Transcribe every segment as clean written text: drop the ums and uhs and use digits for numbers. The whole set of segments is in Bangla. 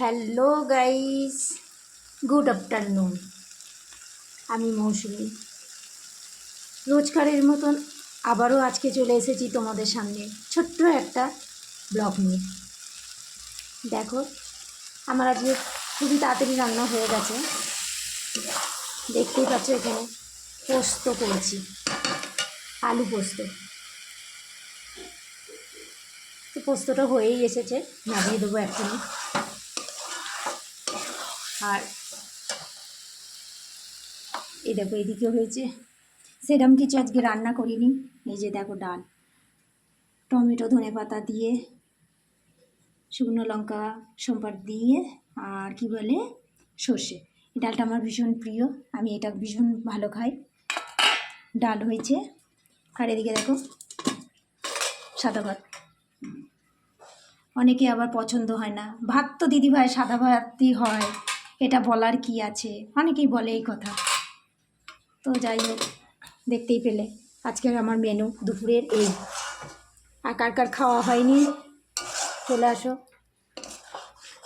Hello guys, good afternoon. আমি মৌসুমি রোজকারের মতন আবারও আজকে চলে এসেছি তোমাদের সামনে ছোট্ট একটা ব্লগ নিয়ে। দেখো, আমার আজকে খুবই তাড়াতাড়ি রান্না হয়ে গেছে। দেখতেই পাচ্ছ, এখানে পোস্ত করেছি, আলু পোস্ত। তো পোস্তটা হয়েই এসেছে, নামিয়ে দেবো এখনই। আর এই দেখো, এদিকে হয়েছে। সেরকম কিছু আজকে রান্না করিনি। এই যে দেখো, ডাল, টমেটো ধনেপাতা দিয়ে, শুকনো লঙ্কা সোমবার দিয়ে, আর কি বলে সর্ষে। এই ডালটা আমার ভীষণ প্রিয়, আমি এটা ভীষণ ভালো খাই। ডাল হয়েছে। আর এদিকে দেখো সাদা ভাত। অনেকে আবার পছন্দ হয় না ভাত, তো দিদিভাই সাদা ভাতই হয়, এটা বলার কি আছে, অনেকেই বলে এই কথা। তো যাই হোক, দেখতেই পেলে আজকের আমার মেনু দুপুরের এই। আর কার কার খাওয়া হয়নি চলে আসো,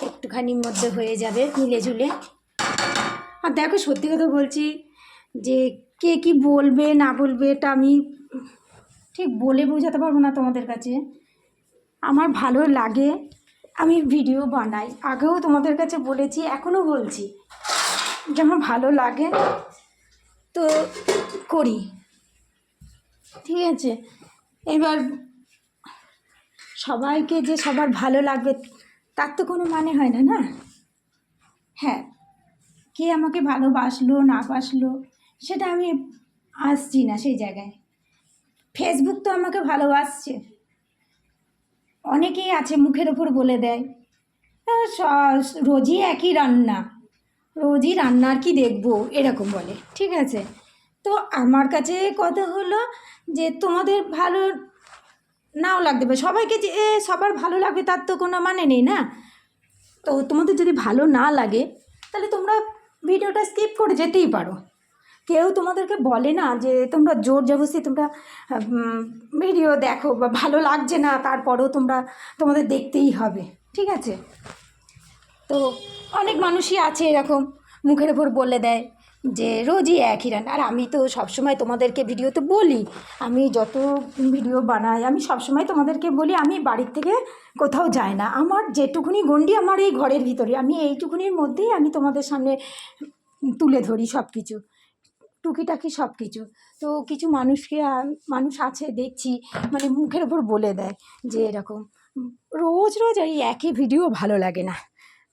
একটুখানির মধ্যে হয়ে যাবে মিলে ঝুলে। আর দেখো, সত্যি কথা বলছি যে কে কি বলবে না বলবে এটা আমি ঠিক বলে বোঝাতে পারবো না তোমাদের কাছে। আমার ভালো লাগে, আমি ভিডিও বানাই। আগেও তোমাদের কাছে বলেছি, এখনও বলছি যে আমার ভালো লাগে তো করি, ঠিক আছে। এবার সবাইকে যে সবার ভালো লাগবে তার তো কোনো মানে হয় না, না? হ্যাঁ, কে আমাকে ভালোবাসলো না বাসলো সেটা আমি আসছি না সেই জায়গায়। ফেসবুক তো আমাকে ভালোবাসছে। অনেকেই আছে মুখের ওপর বলে দেয় রোজই একই রান্না, রোজই রান্নার কি দেখবো, এরকম বলে, ঠিক আছে। তো আমার কাছে কথা হলো যে তোমাদের ভালো নাও লাগতে পারে, সবাইকে যে সবার ভালো লাগবে তার তো কোনো মানে নেই, না? তো তোমাদের যদি ভালো না লাগে তাহলে তোমরা ভিডিওটা স্কিপ করে যেতেই পারো। কেউ তোমাদেরকে বলে না যে তোমরা জোর জবরদস্তি তোমরা ভিডিও দেখো, বা ভালো লাগছে না তারপরেও তোমাদের দেখতেই হবে, ঠিক আছে। তো অনেক মানুষই আছে এরকম, মুখের ওপর বলে দেয় যে রোজই একই রান্না। আর আমি তো সবসময় তোমাদেরকে ভিডিওতে বলি, আমি যত ভিডিও বানাই আমি সবসময় তোমাদেরকে বলি আমি বাড়ির থেকে কোথাও যাই না। আমার যেটুকুনি গণ্ডি আমার এই ঘরের ভিতরে, আমি এইটুকুনির মধ্যেই আমি তোমাদের সামনে তুলে ধরি সব কিছু, টুকিটাকি সব কিছু। তো কিছু মানুষ আছে দেখছি, মানে মুখের ওপর বলে দেয় যে এরকম রোজ রোজ এই একই ভিডিও ভালো লাগে না।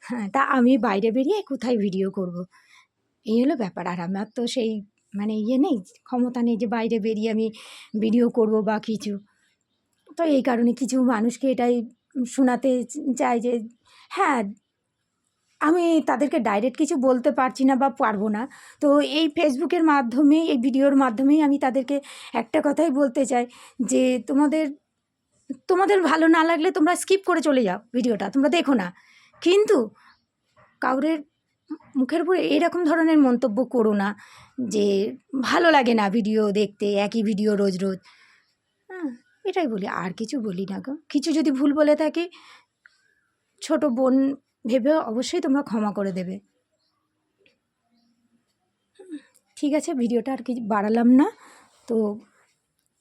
হ্যাঁ, তা আমি বাইরে বেরিয়ে কোথায় ভিডিও করব, এই হলো ব্যাপার। আর আমার তো সেই মানে নেই, ক্ষমতা নেই যে বাইরে বেরিয়ে আমি ভিডিও করব বা কিছু। তো এই কারণে কিছু মানুষকে এটাই শোনাতে চাই যে হ্যাঁ, আমি তাদেরকে ডাইরেক্ট কিছু বলতে পারছি না বা পারবো না। তো এই ফেসবুকের মাধ্যমেই, এই ভিডিওর মাধ্যমেই আমি তাদেরকে একটা কথাই বলতে চাই যে তোমাদের ভালো না লাগলে তোমরা স্কিপ করে চলে যাও, ভিডিওটা তোমরা দেখো না, কিন্তু কাউরের মুখের উপর এরকম ধরনের মন্তব্য করো না যে ভালো লাগে না ভিডিও দেখতে, একই ভিডিও রোজ রোজ। হ্যাঁ, এটাই বলি, আর কিছু বলি না গো। কিছু যদি ভুল বলে থাকি ছোট বোন ভেবে অবশ্যই তোমরা ক্ষমা করে দেবে। ঠিক আছে, ভিডিওটা আর কি বাড়ালাম না। তো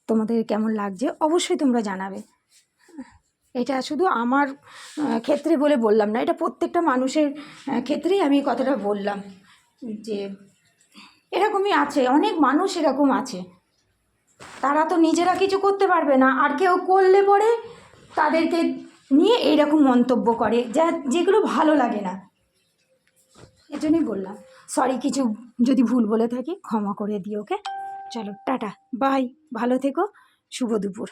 তোমাদের কেমন লাগছে অবশ্যই তোমরা জানাবে। এটা শুধু আমার ক্ষেত্রে বলে বললাম না, এটা প্রত্যেকটা মানুষের ক্ষেত্রেই আমি কথাটা বললাম যে এরকমই আছে, অনেক মানুষ এরকম আছে, তারা তো নিজেরা কিছু করতে পারবে না, আর কেউ করলে পরে তাদেরকে নিয়ে এইরকম মন্তব্য করে যেগুলো ভালো লাগে না। এজন্যই বললাম, সরি কিছু যদি ভুল বলে থাকি ক্ষমা করে দিও, ওকে। চলো টাটা, বাই, ভালো থেকো, শুভ দুপুর।